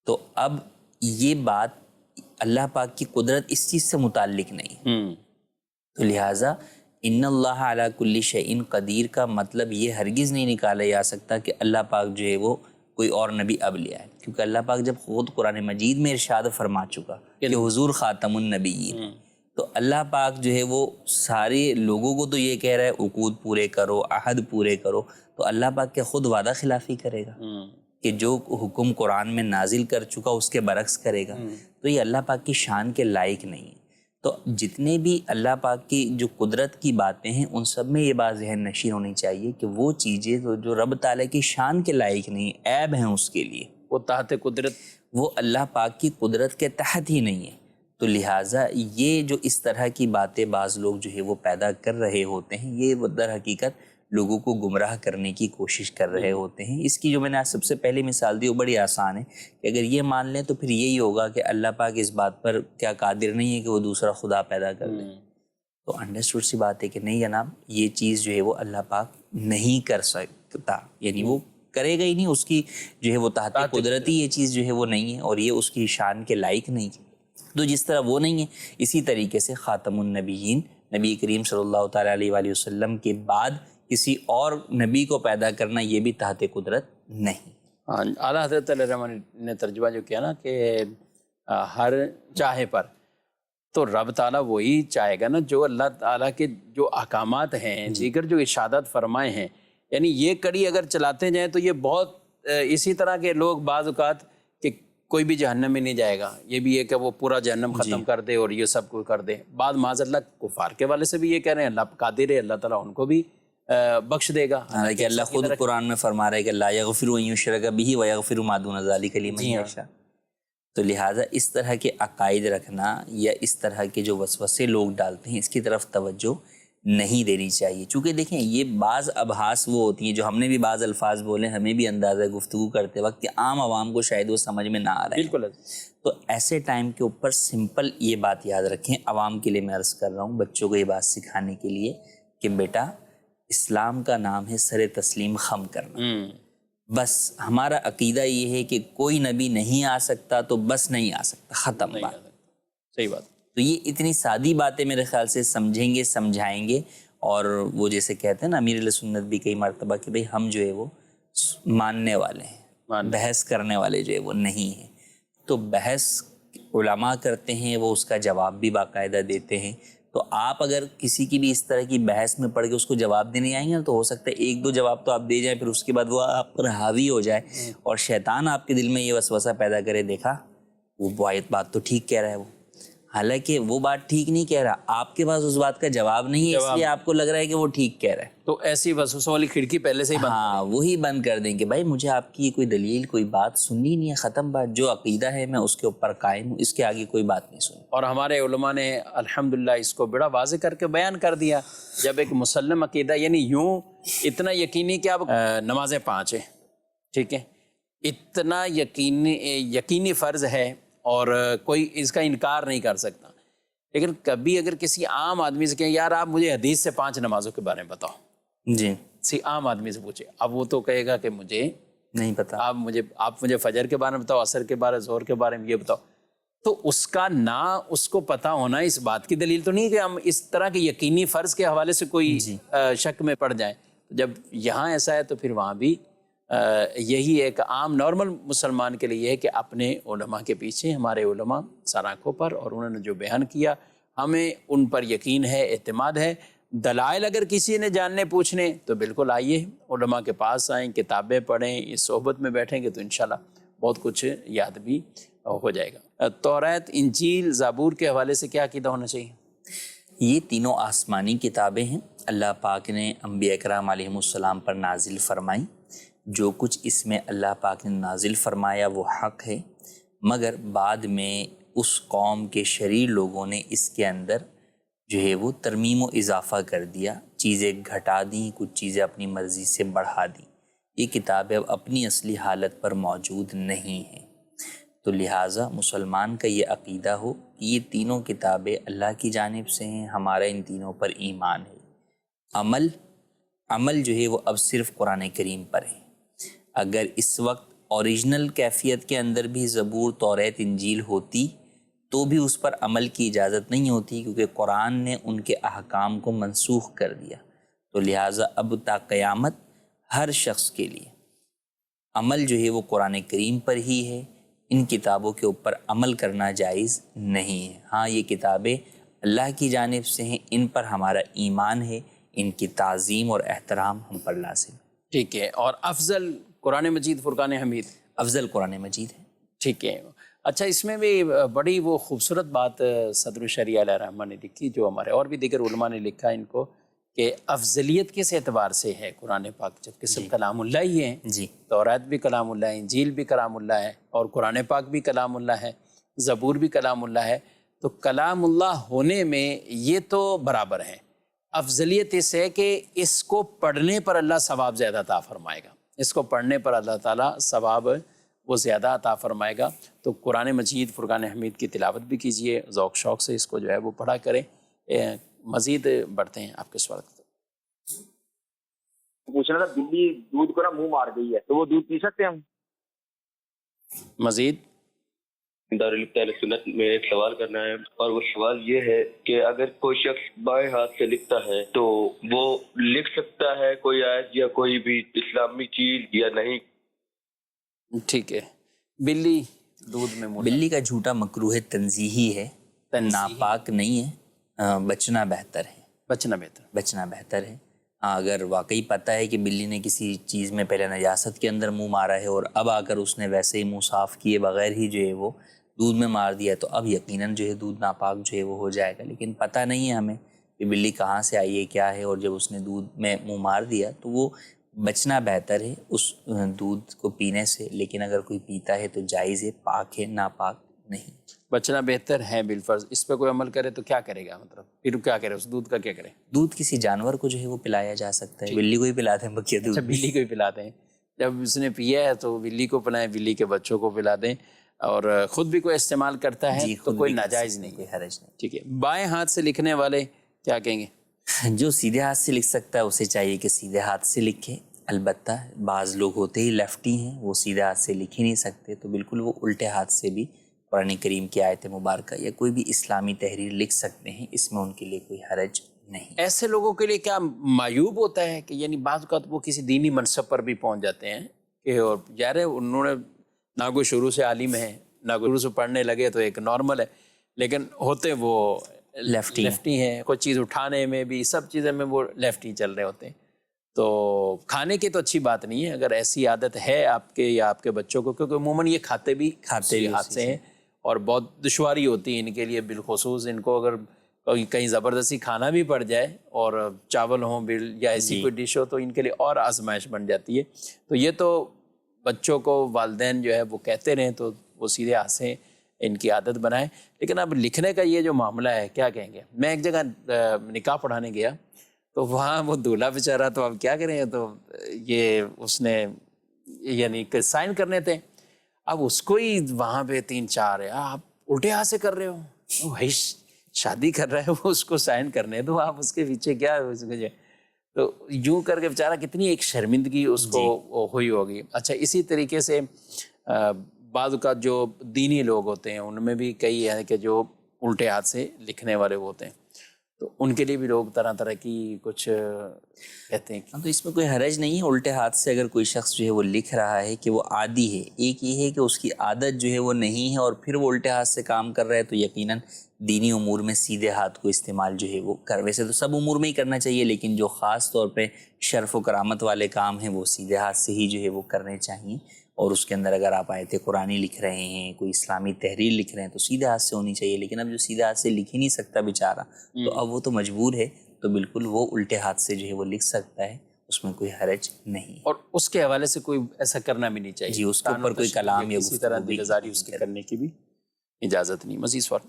تو اب یہ بات اللہ پاک کی قدرت اس چیز سے متعلق نہیں. تو لہٰذا ان اللہ علی کل شیء قدیر کا مطلب یہ ہرگز نہیں نکالا جا سکتا کہ اللہ پاک جو ہے وہ کوئی اور نبی اب لے آئے، کیونکہ اللہ پاک جب خود قرآن مجید میں ارشاد فرما چکا کہ حضور خاتم النبیین. تو اللہ پاک جو ہے وہ سارے لوگوں کو تو یہ کہہ رہا ہے عقود پورے کرو، عہد پورے کرو، تو اللہ پاک کیا خود وعدہ خلافی کرے گا کہ جو حکم قرآن میں نازل کر چکا اس کے برعکس کرے گا؟ تو یہ اللہ پاک کی شان کے لائق نہیں ہے. تو جتنے بھی اللہ پاک کی جو قدرت کی باتیں ہیں ان سب میں یہ بات ذہن نشین ہونی چاہیے کہ وہ چیزیں جو رب تعالیٰ کی شان کے لائق نہیں، عیب ہیں اس کے لیے، وہ تحت قدرت، وہ اللہ پاک کی قدرت کے تحت ہی نہیں ہے. تو لہٰذا یہ جو اس طرح کی باتیں بعض لوگ جو ہے وہ پیدا کر رہے ہوتے ہیں، یہ وہ در حقیقت لوگوں کو گمراہ کرنے کی کوشش کر رہے ہوتے ہیں. اس کی جو میں نے آج سب سے پہلی مثال دی وہ بڑی آسان ہے کہ اگر یہ مان لیں تو پھر یہی ہوگا کہ اللہ پاک اس بات پر کیا قادر نہیں ہے کہ وہ دوسرا خدا پیدا کر دے. تو انڈرسٹوڈ سی بات ہے کہ نہیں جناب، یہ چیز جو ہے وہ اللہ پاک نہیں کر سکتا، یعنی وہ کرے گا ہی نہیں، اس کی جو ہے وہ تحت قدرتی یہ چیز جو ہے وہ نہیں ہے اور یہ اس کی شان کے لائق نہیں ہے. تو جس طرح وہ نہیں ہے، اسی طریقے سے خاتم النبیین نبی کریم صلی اللہ تعالیٰ علیہ وآلہ وسلم کے بعد کسی اور نبی کو پیدا کرنا یہ بھی تحت قدرت نہیں. ہاں، اعلیٰ حضرت علیہ الرحمٰن نے ترجمہ جو کیا نا کہ ہر چاہے پر، تو رب تعالیٰ وہی چاہے گا نا جو اللہ تعالیٰ کے جو احکامات ہیں، دیگر جو ارشادات فرمائے ہیں، یعنی یہ کڑی اگر چلاتے جائیں تو یہ بہت اسی طرح کے لوگ بعض اوقات کہ کوئی بھی جہنم میں نہیں جائے گا، یہ بھی ہے کہ وہ پورا جہنم ختم کر دے اور یہ سب کو کر دے. بعد معاذ اللہ کفار کے والے سے بھی یہ کہہ رہے ہیں اللہ قادر ہے، اللہ تعالیٰ ان کو بھی بخش دے گا. حالانکہ اللہ خود قرآن میں فرما رہا ہے کہ لا یغفر ان یشرک بہ ویغفر ما دون ذلک لمن یشاء. تو لہٰذا اس طرح کے عقائد رکھنا یا اس طرح کے جو وسوسے لوگ ڈالتے ہیں اس کی طرف توجہ نہیں دینی چاہیے. چونکہ دیکھیں یہ بعض ابحاث وہ ہوتی ہیں جو ہم نے بھی بعض الفاظ بولے، ہمیں بھی اندازہ گفتگو کرتے وقت کہ عام عوام کو شاید وہ سمجھ میں نہ آ رہا ہے. بالکل. تو ایسے ٹائم کے اوپر سمپل یہ بات یاد رکھیں، عوام کے لیے میں عرض کر رہا ہوں، بچوں کو یہ بات سکھانے کے لیے کہ بیٹا اسلام کا نام ہے سر تسلیم خم کرنا. بس ہمارا عقیدہ یہ ہے کہ کوئی نبی نہیں آ سکتا تو بس نہیں آ سکتا، ختم بات. صحیح بات. تو یہ اتنی سادی باتیں میرے خیال سے سمجھیں گے، سمجھائیں گے، اور وہ جیسے کہتے ہیں نا امیر اہل سنت بھی کئی مرتبہ کہ بھئی ہم جو ہے وہ ماننے والے ہیں، بحث کرنے والے جو ہے وہ نہیں ہیں. تو بحث علماء کرتے ہیں، وہ اس کا جواب بھی باقاعدہ دیتے ہیں. تو آپ اگر کسی کی بھی اس طرح کی بحث میں پڑھ کے اس کو جواب دینے آئیں گے تو ہو سکتا ہے ایک دو جواب تو آپ دے جائیں، پھر اس کے بعد وہ آپ پر حاوی ہو جائے اور شیطان آپ کے دل میں یہ وسوسہ پیدا کرے، دیکھا وہ بات تو ٹھیک کہہ رہا ہے وہ، حالانکہ وہ بات ٹھیک نہیں کہہ رہا، آپ کے پاس اس بات کا جواب نہیں ہے اس لیے آپ کو لگ رہا ہے کہ وہ ٹھیک کہہ رہا ہے. تو ایسی وسوسوں والی کھڑکی پہلے سے ہی بند، ہاں وہی بند کر دیں کہ بھائی مجھے آپ کی کوئی دلیل کوئی بات سننی نہیں ہے، ختم بات، جو عقیدہ ہے میں اس کے اوپر قائم ہوں، اس کے آگے کوئی بات نہیں سنی. اور ہمارے علماء نے الحمدللہ اس کو بڑا واضح کر کے بیان کر دیا. جب ایک مسلم عقیدہ، یعنی یوں اتنا یقینی کہ اب نمازیں 5 ہیں، ٹھیک ہے، اتنا یقینی فرض ہے اور کوئی اس کا انکار نہیں کر سکتا. لیکن کبھی اگر کسی عام آدمی سے کہیں یار آپ مجھے حدیث سے 5 نمازوں کے بارے میں بتاؤ، جی کسی عام آدمی سے پوچھے، اب وہ تو کہے گا کہ مجھے نہیں پتا، آپ مجھے فجر کے بارے میں بتاؤ، عصر کے بارے، ظہر کے بارے میں یہ بتاؤ. تو اس کا نہ اس کو پتا ہونا اس بات کی دلیل تو نہیں کہ ہم اس طرح کے یقینی فرض کے حوالے سے کوئی شک میں پڑ جائیں. جب یہاں ایسا ہے تو پھر وہاں بھی یہی ایک عام نارمل مسلمان کے لیے ہے کہ اپنے علماء کے پیچھے، ہمارے علماء سر آنکھوں پر، اور انہوں نے جو بیان کیا ہمیں ان پر یقین ہے، اعتماد ہے. دلائل اگر کسی نے جاننے پوچھنے تو بالکل آئیے علماء کے پاس آئیں، کتابیں پڑھیں، اس صحبت میں بیٹھیں گے تو انشاءاللہ بہت کچھ یاد بھی ہو جائے گا. توریت، انجیل، زبور کے حوالے سے کیا عقیدہ ہونا چاہیے؟ یہ تینوں آسمانی کتابیں ہیں، اللہ پاک نے انبیاء کرام علیہم السلام پر نازل فرمائیں. جو کچھ اس میں اللہ پاک نے نازل فرمایا وہ حق ہے، مگر بعد میں اس قوم کے شریر لوگوں نے اس کے اندر جو ہے وہ ترمیم و اضافہ کر دیا، چیزیں گھٹا دیں، کچھ چیزیں اپنی مرضی سے بڑھا دیں. یہ کتابیں اب اپنی اصلی حالت پر موجود نہیں ہیں. تو لہٰذا مسلمان کا یہ عقیدہ ہو کہ یہ تینوں کتابیں اللہ کی جانب سے ہیں، ہمارا ان تینوں پر ایمان ہے. عمل جو ہے وہ اب صرف قرآن کریم پر ہے. اگر اس وقت اوریجنل کیفیت کے اندر بھی زبور، توریت، انجیل ہوتی تو بھی اس پر عمل کی اجازت نہیں ہوتی، کیونکہ قرآن نے ان کے احکام کو منسوخ کر دیا. تو لہٰذا اب تا قیامت ہر شخص کے لیے عمل جو ہے وہ قرآن کریم پر ہی ہے. ان کتابوں کے اوپر عمل کرنا جائز نہیں ہے۔ ہاں یہ کتابیں اللہ کی جانب سے ہیں، ان پر ہمارا ایمان ہے، ان کی تعظیم اور احترام ہم پر لازم ہے۔ ٹھیک ہے، اور افضل قرآن مجید فرقان حمید؟ افضل قرآن مجید ہے۔ ٹھیک ہے، اچھا اس میں بھی بڑی وہ خوبصورت بات صدر الشریعہ علیہ الرحمہ نے لکھی، جو ہمارے اور بھی دیگر علماء نے لکھا ان کو، کہ افضلیت کس اعتبار سے ہے قرآن پاک، جب کہ سب کلام اللہ ہی ہیں، جی تورات بھی کلام اللہ ہے، انجیل بھی کلام اللہ ہے، اور قرآن پاک بھی کلام اللہ ہے، زبور بھی کلام اللہ ہے، تو کلام اللہ ہونے میں یہ تو برابر ہیں۔ افضلیت اس ہے کہ اس کو پڑھنے پر اللہ ثواب زیادہ عطا فرمائے گا، اس کو پڑھنے پر اللہ تعالیٰ ثواب وہ زیادہ عطا فرمائے گا۔ تو قرآن مجید فرقان حمید کی تلاوت بھی کیجئے، ذوق شوق سے اس کو جو ہے وہ پڑھا کریں۔ مزید بڑھتے ہیں آپ کے سوال کی طرف۔ پوچھنا تھا، بلی دودھ کو نا منہ مار گئی ہے، تو وہ دودھ پی سکتے ہیں ہم؟ مزید دارالفتا سنت میں ایک سوال کرنا ہے، اور وہ سوال یہ ہے کہ اگر کوئی شخص بائیں ہاتھ سے لکھتا ہے تو وہ لکھ سکتا ہے کوئی آیت یا کوئی بھی اسلامی چیز یا نہیں؟ ٹھیک ہے، بلی دودھ میں منہ، بلی کا جھوٹا مکروہ تنزیہی ہے، ناپاک نہیں ہے، بچنا بہتر ہے، بچنا بہتر ہے۔ ہاں اگر واقعی پتہ ہے کہ بلی نے کسی چیز میں پہلے نجاست کے اندر منہ مارا ہے اور اب آ کر اس نے ویسے ہی منہ صاف کیے بغیر ہی جو ہے وہ دودھ میں مار دیا، تو اب یقیناً جو ہے دودھ ناپاک جو ہے وہ ہو جائے گا۔ لیکن پتہ نہیں ہے ہمیں کہ بلی کہاں سے آئی ہے، کیا ہے، اور جب اس نے دودھ میں منہ مار دیا تو وہ بچنا بہتر ہے اس دودھ کو پینے سے۔ لیکن اگر کوئی پیتا ہے تو جائز ہے، پاک ہے، ناپاک نہیں۔ بچنا بہتر ہے بالفرض۔ اس پہ کوئی عمل کرے تو کیا کرے گا، مطلب پھر کیا کرے، اس دودھ کا کیا کرے؟ دودھ کسی جانور کو جو ہے وہ پلایا جا سکتا ہے، بلی کو ہی پلاتے ہیں بقیہ دودھ۔ اچھا بلی کو ہی پلاتے ہیں، جب اس نے پیا ہے تو بلی کو پلائیں، بلی کے بچوں کو پلا دیں، اور خود بھی کوئی استعمال کرتا ہے تو کوئی ناجائز نہیں، کوئی حرج نہیں۔ ٹھیک ہے۔ بائیں ہاتھ سے لکھنے والے کیا کہیں گے؟ جو سیدھے ہاتھ سے لکھ سکتا ہے اسے چاہیے کہ سیدھے ہاتھ سے لکھے، البتہ بعض لوگ ہوتے ہی لیفٹی ہیں، وہ سیدھے ہاتھ سے لکھ ہی نہیں سکتے، تو بالکل وہ الٹے ہاتھ سے بھی قرآن کریم کی آیت مبارکہ یا کوئی بھی اسلامی تحریر لکھ سکتے ہیں، اس میں ان کے لیے کوئی حرج نہیں۔ ایسے لوگوں کے لیے کیا معیوب ہوتا ہے کہ یعنی بعض اوقات وہ کسی دینی منصب پر بھی پہنچ جاتے ہیں کہ اور یار انہوں نے نہ کوئی شروع سے عالم ہے، نہ کوئی شروع سے پڑھنے لگے تو ایک نارمل ہے، لیکن ہوتے وہ لیفٹی ہیں، کوئی چیز اٹھانے میں بھی، سب چیزیں میں وہ لیفٹی چل رہے ہوتے ہیں۔ تو کھانے کی تو اچھی بات نہیں ہے اگر ایسی عادت ہے آپ کے یا آپ کے بچوں کو، کیونکہ عموماً یہ کھاتے بھی ہاتھ سے ہیں، اور بہت دشواری ہوتی ہے ان کے لیے، بالخصوص ان کو اگر کہیں زبردستی کھانا بھی پڑ جائے اور چاول ہوں یا ایسی کوئی ڈش ہو تو ان کے لیے اور آزمائش بن جاتی ہے۔ تو یہ تو بچوں کو والدین جو ہے وہ کہتے رہیں تو وہ سیدھے ہاتھ سے ان کی عادت بنائیں۔ لیکن اب لکھنے کا یہ جو معاملہ ہے کیا کہیں گے؟ میں ایک جگہ نکاح پڑھانے گیا تو وہاں وہ دولہا بیچارہ، تو اب کیا کریں، تو یہ اس نے یعنی کہ سائن کرنے تھے، اب اس کو ہی وہاں پہ 3-4 آپ الٹے ہاتھ سے کر رہے ہو، بھائی شادی کر رہے ہو، اس کو سائن کرنے دو، آپ اس کے پیچھے کیا تو یوں کر کے بیچارہ کتنی ایک شرمندگی اس کو ہوئی ہوگی۔ اچھا اسی طریقے سے بعض اوقات جو دینی لوگ ہوتے ہیں ان میں بھی کئی ہے کہ جو الٹے ہاتھ سے لکھنے والے ہوتے ہیں، تو ان کے لیے بھی لوگ طرح طرح کی کچھ کہتے ہیں۔ تو اس میں کوئی حرج نہیں ہے، الٹے ہاتھ سے اگر کوئی شخص جو ہے وہ لکھ رہا ہے کہ وہ عادی ہے، ایک یہ ہے کہ اس کی عادت جو ہے وہ نہیں ہے اور پھر وہ الٹے ہاتھ سے کام کر رہا ہے، تو یقیناً دینی امور میں سیدھے ہاتھ کو استعمال جو ہے وہ ویسے تو سب امور میں ہی کرنا چاہیے، لیکن جو خاص طور پہ شرف و کرامت والے کام ہیں وہ سیدھے ہاتھ سے ہی جو ہے وہ کرنے چاہیے۔ اور اس کے اندر اگر آپ آیت قرآنی لکھ رہے ہیں، کوئی اسلامی تحریر لکھ رہے ہیں تو سیدھے ہاتھ سے ہونی چاہیے۔ لیکن اب جو سیدھے ہاتھ سے لکھ ہی نہیں سکتا بیچارہ، تو اب وہ تو مجبور ہے، تو بالکل وہ الٹے ہاتھ سے جو ہے وہ لکھ سکتا ہے، اس میں کوئی حرج نہیں۔ اور اس کے حوالے سے کوئی ایسا کرنا بھی نہیں چاہیے جی، اس کے اوپر کوئی کلام یا کسی طرح دلزاری اس کے کرنے کی بھی اجازت نہیں۔ مزید سوال؟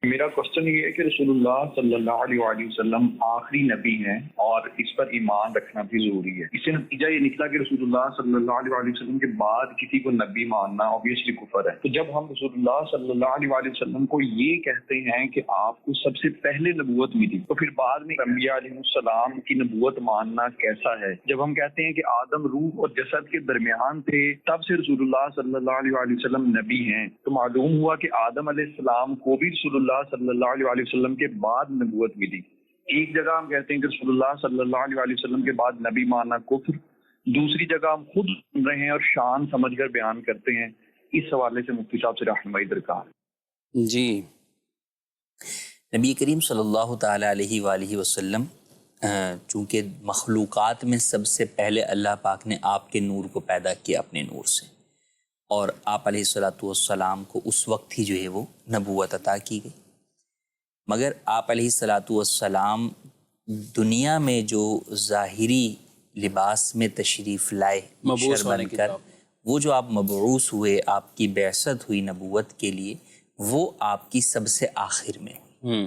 میرا کوشچن یہ ہے کہ رسول اللہ صلی اللہ علیہ وآلہ وسلم آخری نبی ہیں اور اس پر ایمان رکھنا بھی ضروری ہے۔ اس سے نتیجہ یہ نکلا کہ رسول اللہ صلی اللہ علیہ وآلہ وسلم کے بعد کسی کو نبی ماننا obviously کفر ہے۔ تو جب ہم رسول اللہ صلی اللہ علیہ وآلہ وسلم کو یہ کہتے ہیں کہ آپ کو سب سے پہلے نبوت ملی، تو پھر بعد میں انبیاء علیہ السلام کی نبوت ماننا کیسا ہے؟ جب ہم کہتے ہیں کہ آدم روح اور جسد کے درمیان تھے تب سے رسول اللہ صلی اللہ علیہ وآلہ وسلم نبی ہیں، تو معلوم ہوا کہ آدم علیہ السلام کو بھی رسول اللہ صلی اللہ علیہ وآلہ وسلم کے بعد نبوت ملی۔ ایک جگہ ہم کہتے ہیں کہ رسول اللہ صلی اللہ علیہ وآلہ وسلم کے بعد نبی ماننا کفر، دوسری جگہ ہم خود سن رہے ہیں اور شان سمجھ کر بیان کرتے ہیں اس حوالے سے مفتی صاحب سے رہنمائی درکار ہے۔ جی، نبی کریم صلی اللہ تعالیٰ علیہ وآلہ وسلم چونکہ مخلوقات میں سب سے پہلے اللہ پاک نے آپ کے نور کو پیدا کیا اپنے نور سے، اور آپ علیہ السلام کو اس وقت ہی جو ہے وہ نبوت عطا کی گئی، مگر آپ علیہ السلام دنیا میں جو ظاہری لباس میں تشریف لائے مبعوث بشر ہونے بن کی کر، بات۔ وہ جو آپ مبعوث ہوئے، آپ کی بعثت ہوئی نبوت کے لیے، وہ آپ کی سب سے آخر میں ہوئی۔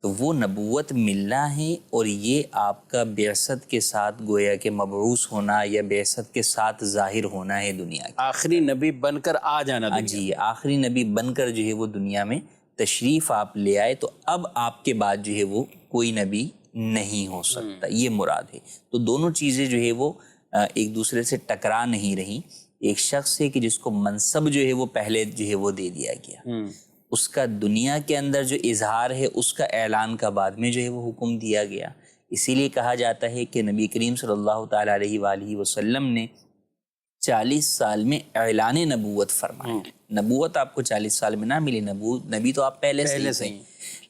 تو وہ نبوت ملنا ہے، اور یہ آپ کا بعثت کے ساتھ گویا کہ مبعوث ہونا یا بعثت کے ساتھ ظاہر ہونا ہے دنیا کا، آخری نبی بن کر آ جانا دنیا۔ جی آخری نبی بن کر جو ہے وہ دنیا میں تشریف آپ لے آئے، تو اب آپ کے بعد جو ہے وہ کوئی نبی نہیں ہو سکتا، یہ مراد ہے۔ تو دونوں چیزیں جو ہے وہ ایک دوسرے سے ٹکرا نہیں رہی۔ ایک شخص ہے کہ جس کو منصب جو ہے وہ پہلے جو ہے وہ دے دیا گیا، اس کا دنیا کے اندر جو اظہار ہے اس کا اعلان کا بعد میں جو ہے وہ حکم دیا گیا۔ اسی لیے کہا جاتا ہے کہ نبی کریم صلی اللہ تعالیٰ علیہ وآلہ وسلم نے 40 سال میں اعلان نبوت فرمایا۔ نبوت آپ کو 40 سال میں نہ ملی، نبی تو آپ پہلے سے ہی،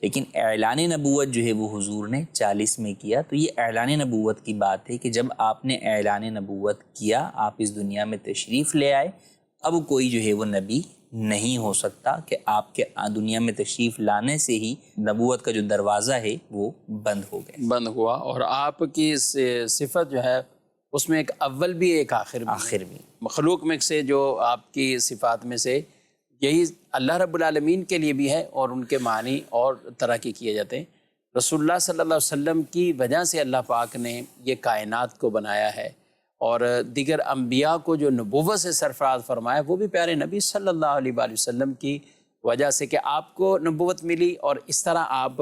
لیکن اعلان نبوت جو ہے وہ حضور نے 40 میں کیا۔ تو یہ اعلان نبوت کی بات ہے کہ جب آپ نے اعلان نبوت کیا، آپ اس دنیا میں تشریف لے آئے، اب کوئی جو ہے وہ نبی نہیں ہو سکتا، کہ آپ کے دنیا میں تشریف لانے سے ہی نبوت کا جو دروازہ ہے وہ بند ہو گیا، بند ہوا۔ اور آپ کی صفت جو ہے اس میں ایک اول بھی ایک آخر بھی، مخلوق میں سے جو آپ کی صفات میں سے یہی اللہ رب العالمین کے لیے بھی ہے، اور ان کے معنی اور طرح کے کیے جاتے ہیں۔ رسول اللہ صلی اللہ علیہ وسلم کی وجہ سے اللہ پاک نے یہ کائنات کو بنایا ہے، اور دیگر انبیاء کو جو نبوت سے سرفراز فرمایا وہ بھی پیارے نبی صلی اللہ علیہ وآلہ وسلم کی وجہ سے، کہ آپ کو نبوت ملی، اور اس طرح آپ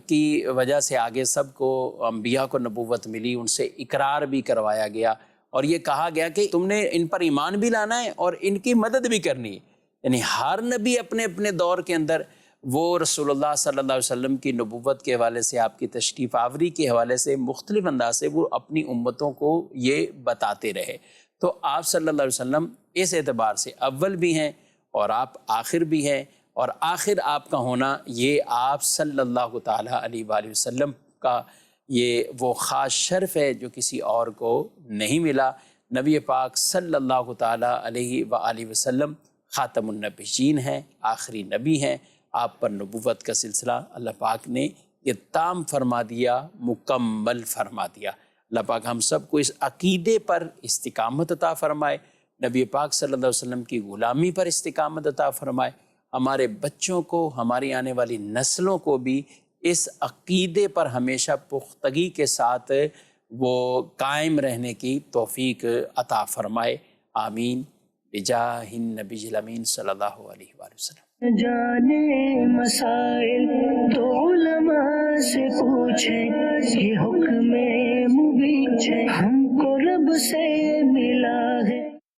کی وجہ سے آگے سب کو انبیاء کو نبوت ملی، ان سے اقرار بھی کروایا گیا، اور یہ کہا گیا کہ تم نے ان پر ایمان بھی لانا ہے اور ان کی مدد بھی کرنی ہے۔ یعنی ہر نبی اپنے اپنے دور کے اندر وہ رسول اللہ صلی اللہ علیہ وسلم کی نبوت کے حوالے سے، آپ کی تشریف آوری کے حوالے سے مختلف انداز سے وہ اپنی امتوں کو یہ بتاتے رہے۔ تو آپ صلی اللہ علیہ وسلم اس اعتبار سے اول بھی ہیں اور آپ آخر بھی ہیں، اور آخر آپ کا ہونا یہ آپ صلی اللہ تعالیٰ علیہ وآلہ وسلم کا یہ وہ خاص شرف ہے جو کسی اور کو نہیں ملا۔ نبی پاک صلی اللہ تعالیٰ علیہ وآلہ وسلم خاتم النبیین ہیں، آخری نبی ہیں۔ آپ پر نبوت کا سلسلہ اللہ پاک نے یہ تام فرما دیا، مکمل فرما دیا۔ اللہ پاک ہم سب کو اس عقیدے پر استقامت عطا فرمائے، نبی پاک صلی اللہ علیہ وسلم کی غلامی پر استقامت عطا فرمائے، ہمارے بچوں کو، ہماری آنے والی نسلوں کو بھی اس عقیدے پر ہمیشہ پختگی کے ساتھ وہ قائم رہنے کی توفیق عطا فرمائے۔ آمین بجاہ النبی الامین صلی اللہ علیہ وآلہ وسلم۔ جانے مسائل تو علماء سے پوچھیں، یہ حکم مبین ہم کو رب سے ملا ہے۔